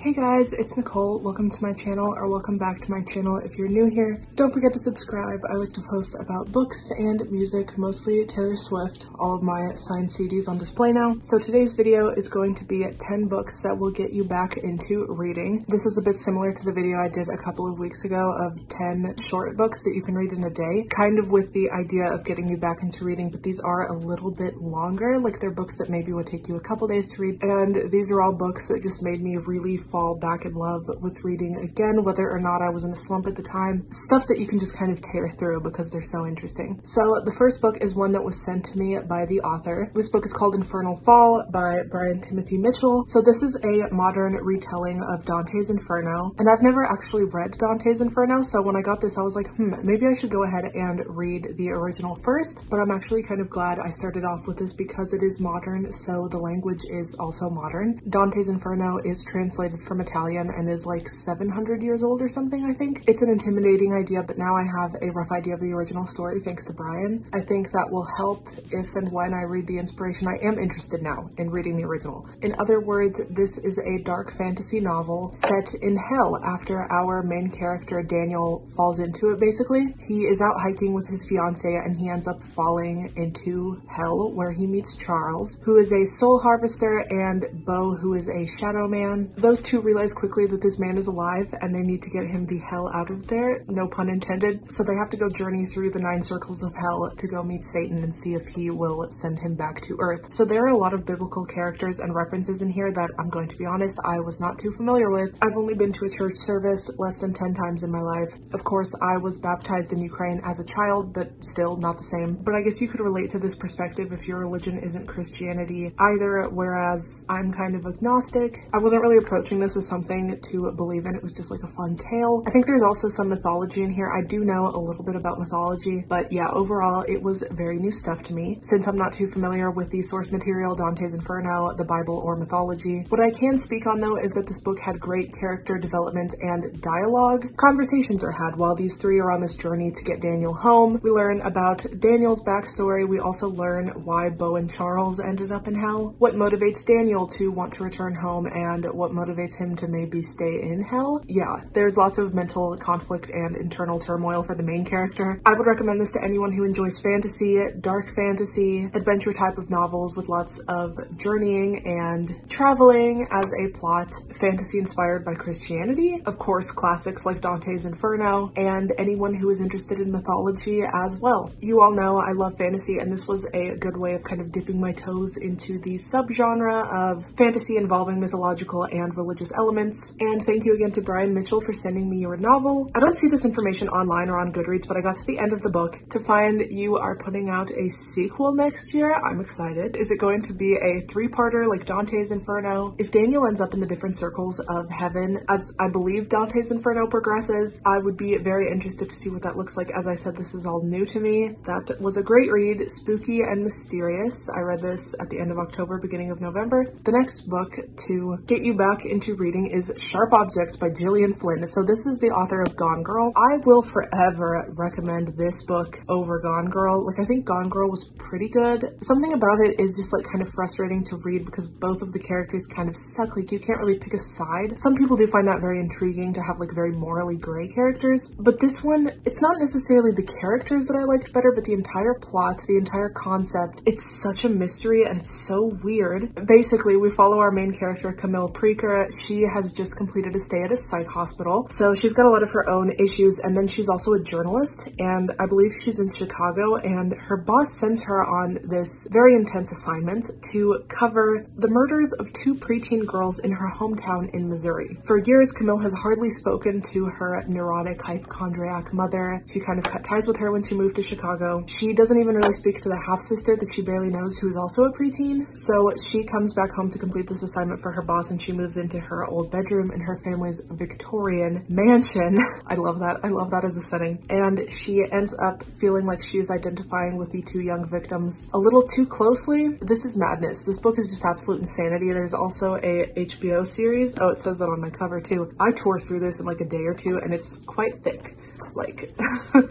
Hey guys, it's Nicole. Welcome to my channel, or welcome back to my channel if you're new here. Don't forget to subscribe. I like to post about books and music, mostly Taylor Swift. All of my signed CDs on display now. So today's video is going to be 10 books that will get you back into reading. This is a bit similar to the video I did a couple of weeks ago of 10 short books that you can read in a day, kind of with the idea of getting you back into reading, but these are a little bit longer. Like, they're books that maybe would take you a couple days to read, and these are all books that just made me really fall back in love with reading again, whether or not I was in a slump at the time. Stuff that you can just kind of tear through because they're so interesting. So the first book is one that was sent to me by the author. This book is called Infernal Fall by Brian Timothy Mitchell. So this is a modern retelling of Dante's Inferno, and I've never actually read Dante's Inferno, so when I got this I was like, maybe I should go ahead and read the original first, but I'm actually kind of glad I started off with this because it is modern, so the language is also modern. Dante's Inferno is translated from Italian and is like 700 years old or something, I think. It's an intimidating idea, but now I have a rough idea of the original story thanks to Brian. I think that will help if and when I read the inspiration. I am interested now in reading the original. In other words, this is a dark fantasy novel set in hell after our main character Daniel falls into it, basically. He is out hiking with his fiancée and he ends up falling into hell where he meets Charles, who is a soul harvester, and Beau, who is a shadow man. Those two realize quickly that this man is alive and they need to get him the hell out of there, no pun intended. So they have to go journey through the 9 circles of hell to go meet Satan and see if he will send him back to Earth. So there are a lot of biblical characters and references in here that I'm going to be honest, I was not too familiar with. I've only been to a church service less than 10 times in my life. Of course, I was baptized in Ukraine as a child, but still not the same. But I guess you could relate to this perspective if your religion isn't Christianity either, whereas I'm kind of agnostic. I wasn't really approaching this as something to believe in. It was just like a fun tale. I think there's also some mythology in here. I do know a little bit about mythology, but yeah, overall it was very new stuff to me. Since I'm not too familiar with the source material, Dante's Inferno, the Bible, or mythology, what I can speak on though is that this book had great character development and dialogue. Conversations are had while these three are on this journey to get Daniel home. We learn about Daniel's backstory. We also learn why Beau and Charles ended up in hell, what motivates Daniel to want to return home, and what motivates him to maybe stay in hell. Yeah, there's lots of mental conflict and internal turmoil for the main character. I would recommend this to anyone who enjoys fantasy, dark fantasy, adventure type of novels with lots of journeying and traveling as a plot, fantasy inspired by Christianity, of course classics like Dante's Inferno, and anyone who is interested in mythology as well. You all know I love fantasy, and this was a good way of kind of dipping my toes into the subgenre of fantasy involving mythological and religious elements. And thank you again to Brian Mitchell for sending me your novel. I don't see this information online or on Goodreads, but I got to the end of the book to find you are putting out a sequel next year. I'm excited. Is it going to be a 3-parter like Dante's Inferno? If Daniel ends up in the different circles of heaven, as I believe Dante's Inferno progresses, I would be very interested to see what that looks like. As I said, this is all new to me. That was a great read, spooky and mysterious. I read this at the end of October, beginning of November. The next book to get you back into reading is Sharp Objects by Gillian Flynn. So this is the author of Gone Girl. I will forever recommend this book over Gone Girl. Like, I think Gone Girl was pretty good. Something about it is just like kind of frustrating to read because both of the characters kind of suck. Like, you can't really pick a side. Some people do find that very intriguing to have like very morally gray characters, but this one, it's not necessarily the characters that I liked better, but the entire plot, the entire concept. It's such a mystery and it's so weird. Basically, we follow our main character, Camille Preaker. She has just completed a stay at a psych hospital, so she's got a lot of her own issues, and then she's also a journalist, and I believe she's in Chicago, and her boss sends her on this very intense assignment to cover the murders of 2 preteen girls in her hometown in Missouri. For years, Camille has hardly spoken to her neurotic hypochondriac mother. She kind of cut ties with her when she moved to Chicago. She doesn't even really speak to the half-sister that she barely knows, who's also a preteen. So she comes back home to complete this assignment for her boss, and she moves into her old bedroom in her family's Victorian mansion. I love that. I love that as a setting. And she ends up feeling like she is identifying with the 2 young victims a little too closely. This is madness. This book is just absolute insanity. There's also a HBO series. Oh, it says that on my cover too. I tore through this in like a day or two, and it's quite thick. Like,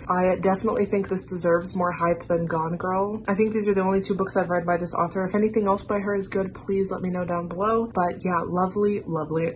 I definitely think this deserves more hype than Gone Girl. I think these are the only two books I've read by this author. If anything else by her is good, please let me know down below. But yeah, lovely, lovely.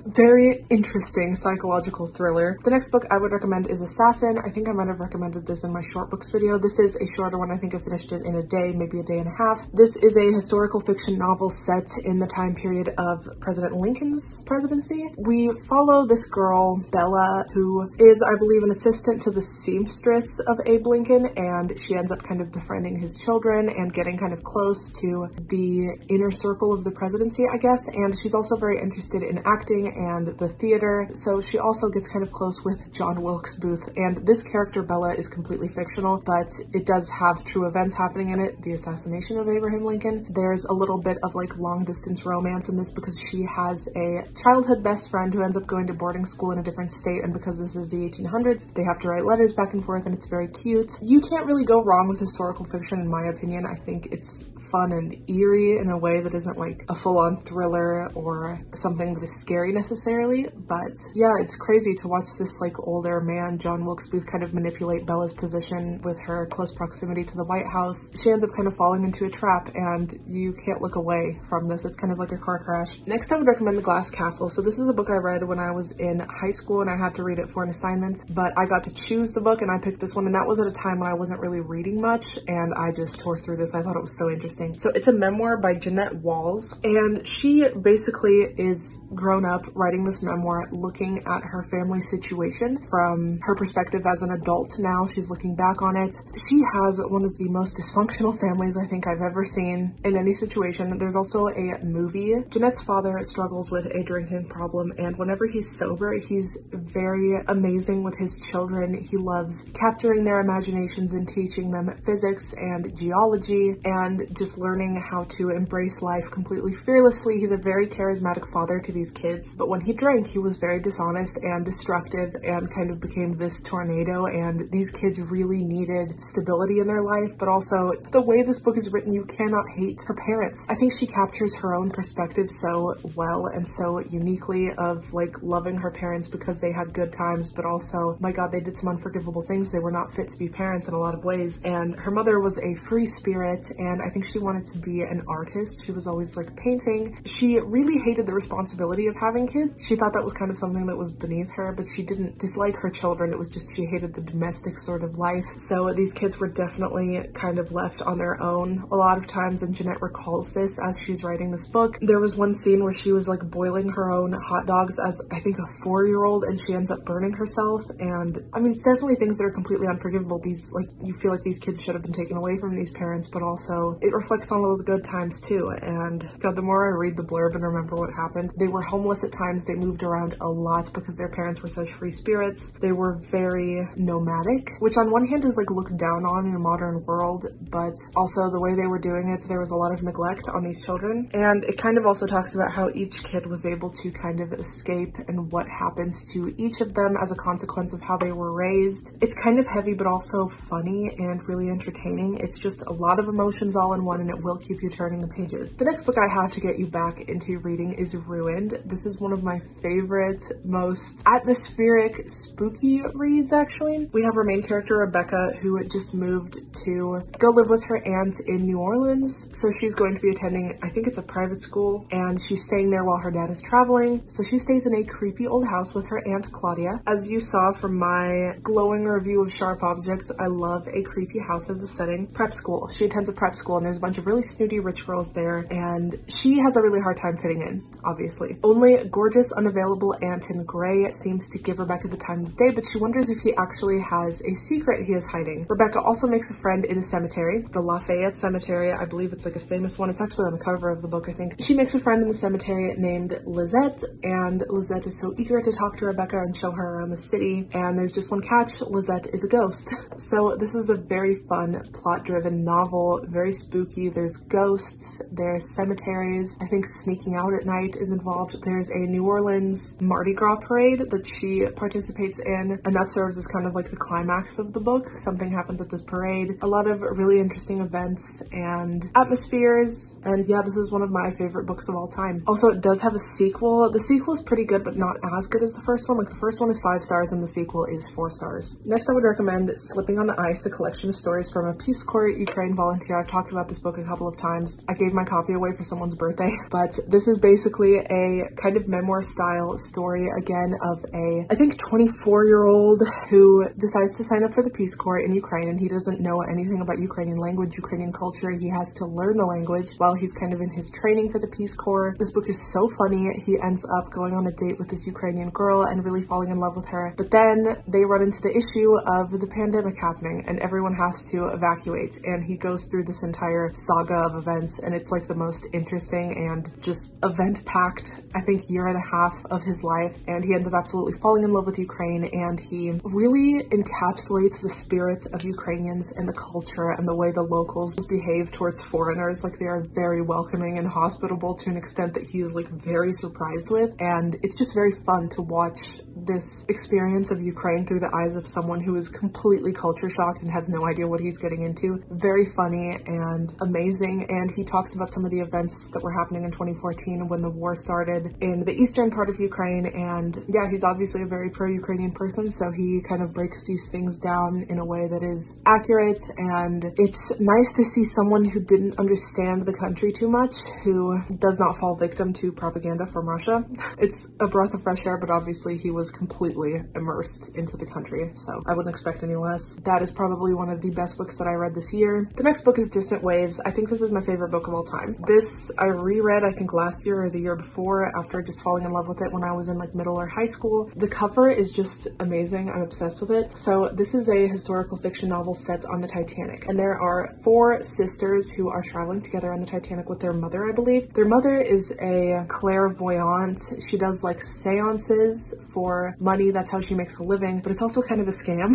Very interesting psychological thriller. The next book I would recommend is Assassin. I think I might have recommended this in my short books video. This is a shorter one. I think I finished it in a day, maybe a day and a half. This is a historical fiction novel set in the time period of President Lincoln's presidency. We follow this girl, Bella, who is, I believe, an assistant to the seamstress of Abe Lincoln, and she ends up kind of befriending his children and getting kind of close to the inner circle of the presidency, I guess. And she's also very interested in acting and the theater, so she also gets kind of close with John Wilkes Booth. And this character, Bella, is completely fictional, but it does have true events happening in it, the assassination of Abraham Lincoln. There's a little bit of like long distance romance in this because she has a childhood best friend who ends up going to boarding school in a different state, and because this is the 1800s, they have to write letters back and forth, and it's very cute. You can't really go wrong with historical fiction, in my opinion. I think it's fun and eerie in a way that isn't like a full-on thriller or something that is scary necessarily. But yeah, it's crazy to watch this like older man, John Wilkes Booth, kind of manipulate Bella's position with her close proximity to the White House. She ends up kind of falling into a trap, and you can't look away from this. It's kind of like a car crash. Next, I would recommend The Glass Castle. So this is a book I read when I was in high school, and I had to read it for an assignment, but I got to choose the book and I picked this one, and that was at a time when I wasn't really reading much, and I just tore through this. I thought it was so interesting. So it's a memoir by Jeanette Walls, and she basically is grown up writing this memoir looking at her family situation from her perspective as an adult now. She's looking back on it. She has one of the most dysfunctional families I think I've ever seen in any situation. There's also a movie. Jeanette's father struggles with a drinking problem, and whenever he's sober, he's very amazing with his children. He loves capturing their imaginations and teaching them physics and geology and just learning how to embrace life completely fearlessly. He's a very charismatic father to these kids, but when he drank, he was very dishonest and destructive and kind of became this tornado, and these kids really needed stability in their life. But also, the way this book is written, you cannot hate her parents. I think she captures her own perspective so well and so uniquely of like loving her parents because they had good times, but also, my God, they did some unforgivable things. They were not fit to be parents in a lot of ways. And her mother was a free spirit, and I think she wanted to be an artist. She was always like painting. She really hated the responsibility of having kids. She thought that was kind of something that was beneath her, but she didn't dislike her children. It was just she hated the domestic sort of life. So these kids were definitely kind of left on their own a lot of times, and Jeanette recalls this as she's writing this book. There was one scene where she was like boiling her own hot dogs as I think a 4-year-old, and she ends up burning herself. And I mean, it's definitely things that are completely unforgivable. These, like, you feel like these kids should have been taken away from these parents, but also it reflects on all of the good times too. And God, the more I read the blurb and remember what happened, they were homeless at times. They moved around a lot because their parents were such free spirits. They were very nomadic, which on one hand is like looked down on in a modern world, but also the way they were doing it, there was a lot of neglect on these children. And it kind of also talks about how each kid was able to kind of escape and what happens to each of them as a consequence of how they were raised. It's kind of heavy, but also funny and really entertaining. It's just a lot of emotions all in one, and it will keep you turning the pages. The next book I have to get you back into reading is Ruined. This is one of my favorite, most atmospheric, spooky reads, actually. We have our main character, Rebecca, who just moved to go live with her aunt in New Orleans. So she's going to be attending, I think it's a private school, and she's staying there while her dad is traveling. So she stays in a creepy old house with her aunt Claudia. As you saw from my glowing review of Sharp Objects, I love a creepy house as a setting. Prep school. She attends a prep school, and there's a bunch of really snooty rich girls there, and she has a really hard time fitting in, obviously. Only gorgeous, unavailable aunt in gray seems to give Rebecca the time of day, but she wonders if he actually has a secret he is hiding. Rebecca also makes a friend in a cemetery, the Lafayette Cemetery. I believe it's like a famous one. It's actually on the cover of the book, I think. She makes a friend in the cemetery named Lizette, and Lizette is so eager to talk to Rebecca and show her around the city. And there's just one catch: Lizette is a ghost. So this is a very fun, plot-driven novel, very spooky. spooky. There's ghosts, there's cemeteries. I think sneaking out at night is involved. There's a New Orleans Mardi Gras parade that she participates in, and that serves as kind of like the climax of the book. Something happens at this parade. A lot of really interesting events and atmospheres, and yeah, this is one of my favorite books of all time. Also, it does have a sequel. The sequel is pretty good, but not as good as the first one. Like, the first one is 5 stars and the sequel is 4 stars. Next, I would recommend Slipping on the Ice, a collection of stories from a Peace Corps Ukraine volunteer. I've talked about this book a couple of times. I gave my copy away for someone's birthday, but this is basically a kind of memoir style story, again, of a, I think, 24-year-old who decides to sign up for the Peace Corps in Ukraine, and he doesn't know anything about Ukrainian language, Ukrainian culture. He has to learn the language while he's kind of in his training for the Peace Corps. This book is so funny. He ends up going on a date with this Ukrainian girl and really falling in love with her, but then they run into the issue of the pandemic happening and everyone has to evacuate, and he goes through this entire saga of events, and it's like the most interesting and just event-packed, I think, year and a half of his life, and he ends up absolutely falling in love with Ukraine, and he really encapsulates the spirit of Ukrainians and the culture and the way the locals behave towards foreigners. Like, they are very welcoming and hospitable to an extent that he is like very surprised with, and it's just very fun to watch this experience of Ukraine through the eyes of someone who is completely culture shocked and has no idea what he's getting into. Very funny and amazing, and he talks about some of the events that were happening in 2014 when the war started in the eastern part of Ukraine, and yeah, he's obviously a very pro-Ukrainian person, so he kind of breaks these things down in a way that is accurate, and it's nice to see someone who didn't understand the country too much, who does not fall victim to propaganda from Russia. It's a breath of fresh air, but obviously he was completely immersed into the country, so I wouldn't expect any less. That is probably one of the best books that I read this year. The next book is Distant Waves. I think this is my favorite book of all time. This I reread, I think, last year or the year before, after just falling in love with it when I was in like middle or high school. The cover is just amazing. I'm obsessed with it. So this is a historical fiction novel set on the Titanic, and there are 4 sisters who are traveling together on the Titanic with their mother, I believe. Their mother is a clairvoyant. She does like seances for money. That's how she makes a living, but it's also kind of a scam.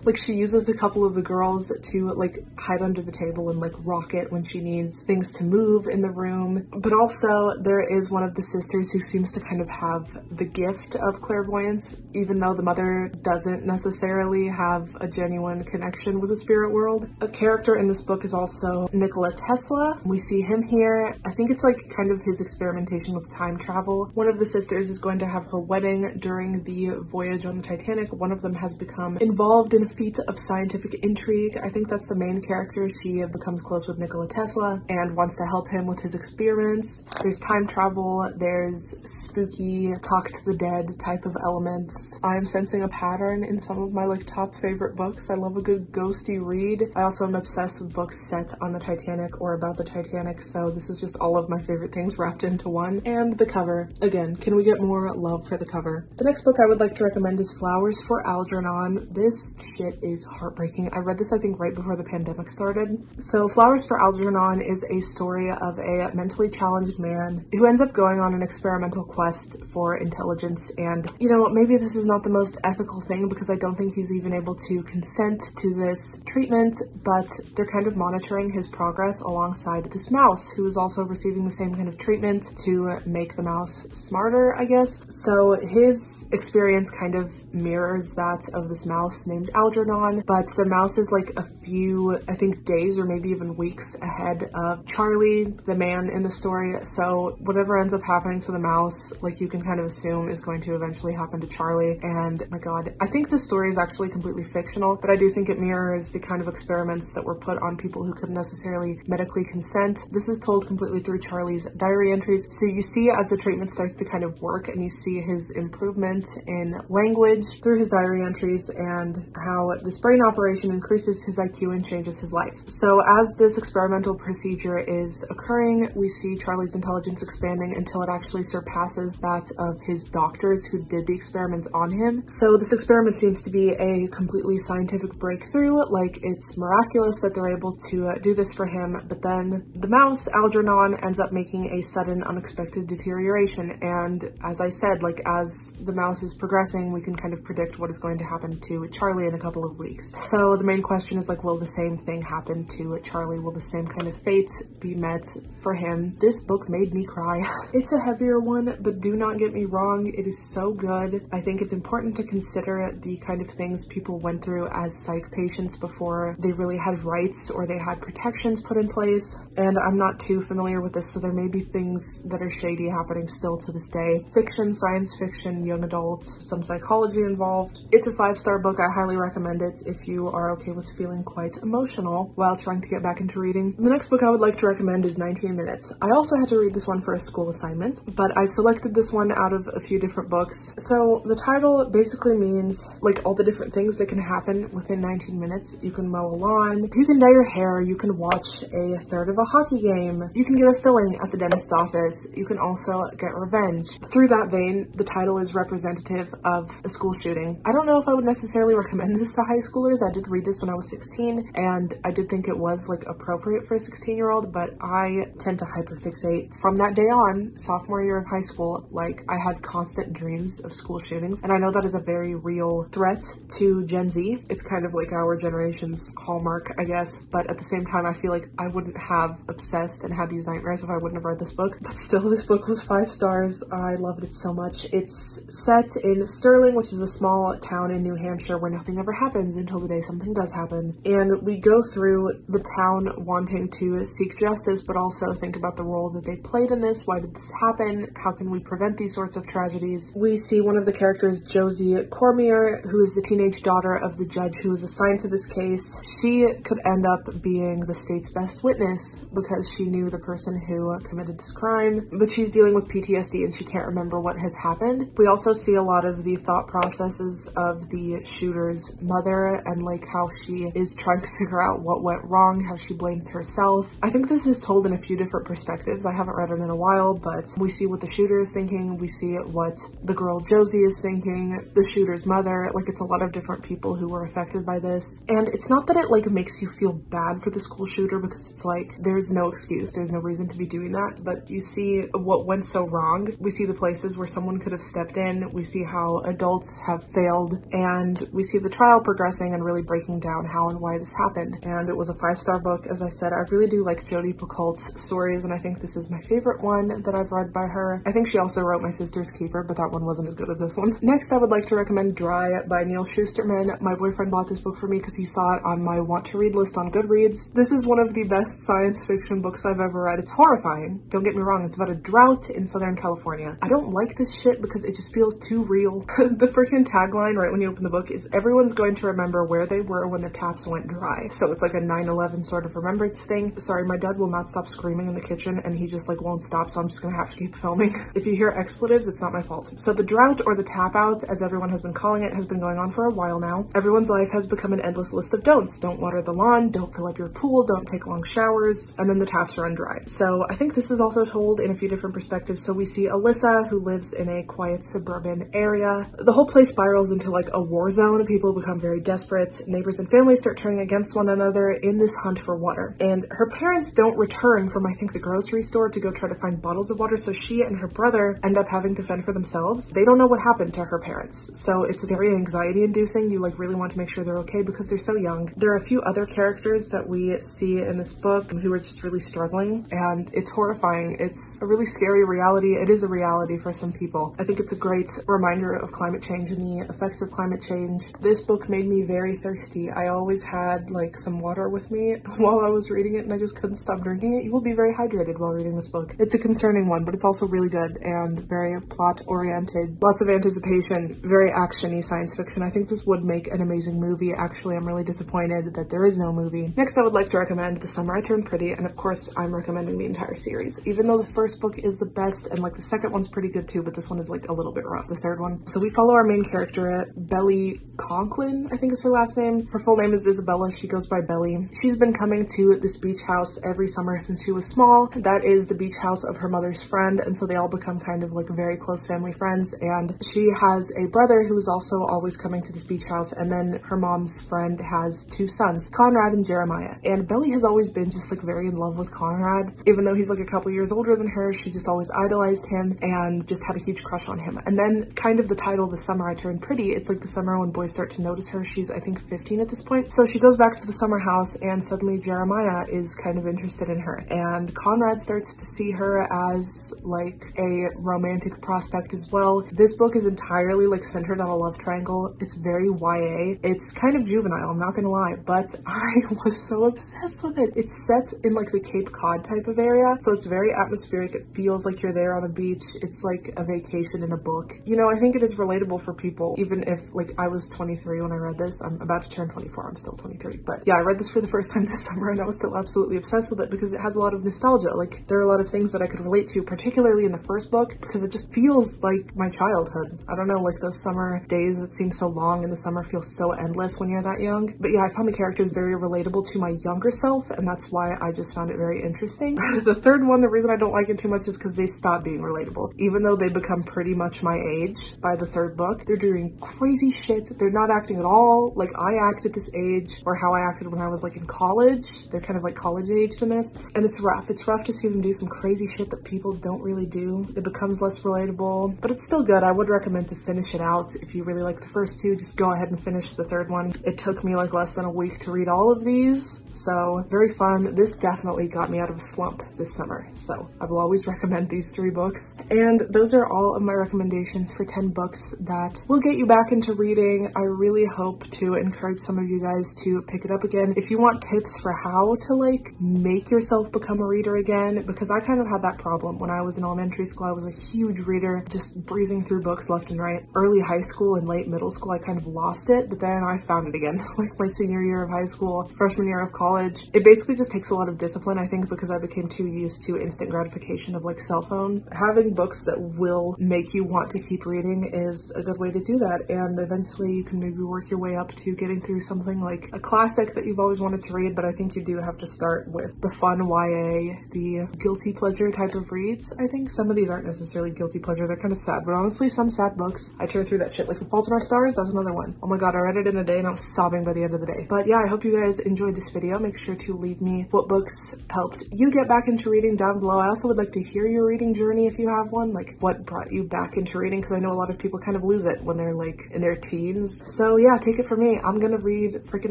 Like, she uses a couple of the girls to like hide under the table and like rock it when she needs things to move in the room. But also there is one of the sisters who seems to kind of have the gift of clairvoyance, even though the mother doesn't necessarily have a genuine connection with the spirit world. A character in this book is also Nikola Tesla. We see him here. I think it's like kind of his experimentation with time travel. One of the sisters is going to have her wedding during the voyage on the Titanic. One of them has become involved in a feat of scientific intrigue. I think that's the main character. She becomes close with Nikola Tesla and wants to help him with his experiments. There's time travel, there's spooky talk to the dead type of elements. I'm sensing a pattern in some of my like top favorite books. I love a good ghosty read. I also am obsessed with books set on the Titanic or about the Titanic, so this is just all of my favorite things wrapped into one. And the cover, again, can we get more love for the cover? The next book I would like to recommend is Flowers for Algernon. This shit is heartbreaking. I read this, I think, right before the pandemic started. So Flowers for Algernon is a story of a mentally challenged man who ends up going on an experimental quest for intelligence, and you know, maybe this is not the most ethical thing because I don't think he's even able to consent to this treatment, but they're kind of monitoring his progress alongside this mouse who is also receiving the same kind of treatment to make the mouse smarter, I guess. So his experience kind of mirrors that of this mouse named Algernon, but the mouse is like a few, I think, days or maybe even weeks ahead of Charlie, the man in the story. So whatever ends up happening to the mouse, like, you can kind of assume is going to eventually happen to Charlie. And my god, I think the story is actually completely fictional, but I do think it mirrors the kind of experiments that were put on people who couldn't necessarily medically consent. This is told completely through Charlie's diary entries. So you see as the treatment starts to kind of work, and you see his improvement in language through his diary entries and how this brain operation increases his IQ and changes his life. So as this experimental procedure is occurring, we see Charlie's intelligence expanding until it actually surpasses that of his doctors who did the experiment on him. So this experiment seems to be a completely scientific breakthrough. Like, it's miraculous that they're able to do this for him, but then the mouse, Algernon, ends up making a sudden unexpected deterioration. And as I said, like, as the mouse is progressing, we can kind of predict what is going to happen to Charlie in a couple of weeks. So the main question is like, will the same thing happen to Charlie? Will the same kind of fate be met for him? This book made me cry. It's a heavier one, but do not get me wrong, it is so good. I think it's important to consider the kind of things people went through as psych patients before they really had rights or they had protections put in place. And I'm not too familiar with this, so there may be things that are shady happening still to this day. Fiction, science fiction, young adults, some psychology involved. It's a 5-star book. I highly recommend it if you are okay with feeling quite emotional while trying to get back into reading. The next book I would like to recommend is 19 Minutes. I also had to read this one for a school assignment, but I selected this one out of a few different books. So the title basically means like all the different things that can happen within 19 minutes. You can mow a lawn, you can dye your hair, you can watch a third of a hockey game, you can get a filling at the dentist's office, you can also get revenge. Through that vein, the title is representative of a school shooting. I don't know if I would necessarily recommend this to high schoolers. I did read this when I was 16 and I did think it was like appropriate for a 16-year-old, but I tend to hyperfixate. From that day on, sophomore year of high school, like I had constant dreams of school shootings, and I know that is a very real threat to Gen Z. It's kind of like our generation's hallmark, I guess, but at the same time I feel like I wouldn't have obsessed and had these nightmares if I wouldn't have read this book. But still, this book was 5 stars. I loved it so much. It's set in Sterling, which is a small town in New Hampshire where nothing ever happens until the day something does happen. And we go through the town wanting to seek justice, but also think about the role that they played in this. Why did this happen? How can we prevent these sorts of tragedies? We see one of the characters, Josie Cormier, who is the teenage daughter of the judge who was assigned to this case. She could end up being the state's best witness because she knew the person who committed this crime, but she's dealing with PTSD and she can't remember what has happened. We also see a lot of the thought processes of the shooter's mother and like how she is trying to figure out what went wrong, how she blames herself. I think this is told in a few different perspectives. I haven't read it in a while, but we see what the shooter is thinking, we see what the girl Josie is thinking, the shooter's mother. Like, it's a lot of different people who were affected by this. And it's not that it like makes you feel bad for the school shooter, because it's like there's no excuse, there's no reason to be doing that, but you see what went so wrong. We see the places where someone could have stepped in, we see how adults have failed, and we see the trial progressing and really breaking down how and why this happened. And it was a 5-star book. As I said, I really do like Jodi Picoult's stories, and I think this is my favorite one that I've read by her. I think she also wrote My Sister's Keeper, but that one wasn't as good as this one. Next, I would like to recommend Dry by Neil Shusterman. My boyfriend bought this book for me because he saw it on my want to read list on Goodreads. This is one of the best science fiction books I've ever read. It's horrifying, don't get me wrong. It's about a drought in Southern California. I don't like this shit because it just feels too real. The freaking tagline right when you open the book is everyone's going to remember where they were when the taps went dry. So it's like a 9/11 sort of remembrance thing. Sorry, my dad will not stop screaming in the kitchen and he just like won't stop, so I'm just gonna have to keep filming. If you hear expletives, it's not my fault. So the drought, or the tap out as everyone has been calling it, has been going on for a while now. Everyone's life has become an endless list of don'ts. Don't water the lawn, don't fill up your pool, don't take long showers, and then the taps run dry. So I think this is also told in a few different perspectives. So we see Alyssa, who lives in a quiet suburban area. The whole place spirals into like a war zone. People become very desperate. Neighbors and families start turning against one another in this hunt for water. And her parents don't return from, I think, the grocery store to go try to find bottles of water. So she and her brother end up having to fend for themselves. They don't know what happened to her parents. So it's very anxiety inducing. You like really want to make sure they're okay because they're so young. There are a few other characters that we see in this book who are just really struggling, and it's horrifying. It's a really scary reality. It is a reality for some people. I think it's a great reminder of climate change and the effects of climate change. This book made me very thirsty. I always had like some water with me while I was reading it and I just couldn't stop drinking it. You will be very hydrated while reading this book. It's a concerning one, but it's also really good and very plot oriented. Lots of anticipation, very action-y science fiction. I think this would make an amazing movie. Actually, I'm really disappointed that there is no movie. Next, I would like to recommend The Summer I Turned Pretty, and of course, I'm recommending the entire series. Even though the first book is the best and like the second one's pretty good too, but this one is like a little bit rough, the third one. So we follow our main character, Belly Conklin, I think is her last name. Her full name is Isabella. She goes by Belly. She's been coming to this beach house every summer since she was small. That is the beach house of her mother's friend, and so they all become kind of like very close family friends. And she has a brother who is also always coming to this beach house, and then her mom's friend has 2 sons, Conrad and Jeremiah. And Belly has always been just like very in love with Conrad. Even though he's like a couple years older than her, she just always idolized him and just had a huge crush on him. And then kind of the title, The Summer I Turned Pretty, it's like the summer when boys start to notice her. She's, I think, 15 at this point. So she goes back to the summer house and suddenly Jeremiah is kind of interested in her. And Conrad starts to see her as like a romantic prospect as well. This book is entirely like centered on a love triangle. It's very YA. It's kind of juvenile, I'm not gonna lie, but I was so obsessed with it. It's set in like the Cape Cod type of area, so it's very atmospheric. It feels like you're there on the beach. It's like a vacation in a book. You know, I think it is relatable for people, even if like I was 23 when I read this. I'm about to turn 24. I'm still 23. But yeah, I read this for the first time this summer and I was still absolutely obsessed with it because it has a lot of nostalgia. Like there are a lot of things that I could relate to, particularly in the first book, because it just feels like my childhood. I don't know, like those summer days that seem so long and the summer feels so endless when you're that young. But yeah, I found the characters very relatable to my younger self, and that's why I just found it very interesting. The third one, the reason I don't like it too much is because they stop being relatable. Even though they become pretty much my age by the third book, they're doing crazy shit. They're not acting at all like I act at this age or how I acted when I was like in college. They're kind of like college aged in this, and it's rough. It's rough to see them do some crazy shit that people don't really do. It becomes less relatable, but it's still good. I would recommend to finish it out. If you really like the first two, just go ahead and finish the third one. It took me like less than a week to read all of these, so very fun. This definitely got me out of a slump this summer, so I will always recommend these 3 books. And those are all of my recommendations for 10 books that will get you back into reading. I really hope to encourage some of you guys to pick it up again. If you want tips for how to like make yourself become a reader again, because I kind of had that problem when I was in elementary school. I was a huge reader, just breezing through books left and right. Early high school and late middle school, I kind of lost it, but then I found it again. Like my senior year of high school, freshman year of college. It basically just takes a lot of discipline, I think, because I became too used to instant gratification of like cell phone. Having books that will make you want to keep reading is a good way to do that, and eventually you can maybe work your way up to getting through something like a classic that you've always wanted to read. But I think you do have to start with the fun YA, the guilty pleasure type of reads. I think some of these aren't necessarily guilty pleasure, they're kind of sad, but honestly some sad books I tear through that shit. Like The Fault in Our Stars, that's another one. Oh my god, I read it in a day and I was sobbing by the end of the day. But yeah, I hope you guys enjoyed this video. Make sure to leave me what books helped you get back into reading down below. I also would like to hear your reading journey if you have one, like what brought you back into reading, because I know a lot of people kind of lose it when they're like in their teens. So yeah, take it from me. I'm gonna read freaking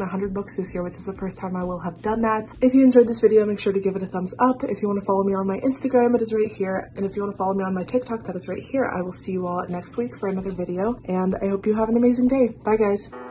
100 books this year, which is the first time I will have done that. If you enjoyed this video, make sure to give it a thumbs up. If you want to follow me on my Instagram, it is right here. And if you want to follow me on my TikTok, that is right here. I will see you all next week for another video, and I hope you have an amazing day. Bye guys.